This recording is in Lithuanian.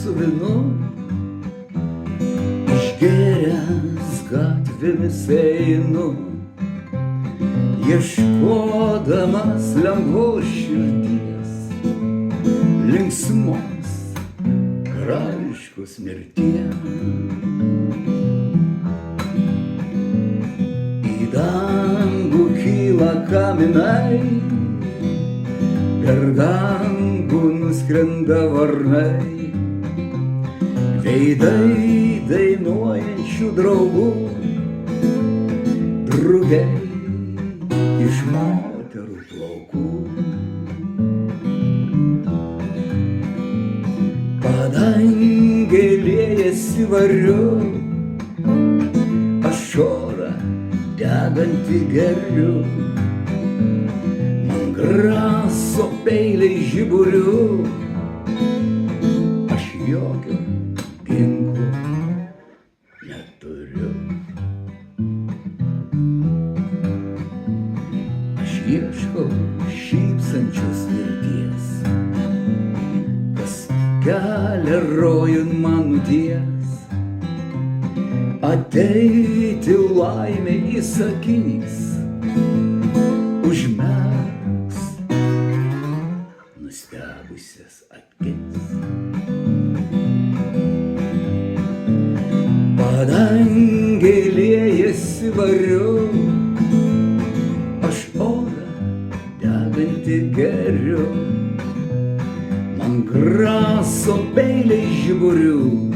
su vynu, išgėręs gatvėmis einu, ieškodamas lengvos širdies, linksmos karališkos mirties. Į dangų kyla kaminai, per dangų nuskrenda varnai, veidai dainuojančių draugų, drugiai iš moterų plaukų. Padangė liejasi variu, aš orą degantį geriu, man graso peiliai žiburiu, aš jokio ginklo neturiu. Aš ieškau šypsančios vilties, kas kelia rojun man nuties, ateiti laimė įsakys, užmerks nustebusias akis. Padangė liejasi variu, aš orą degantį geriu, man graso peiliai žiburiu,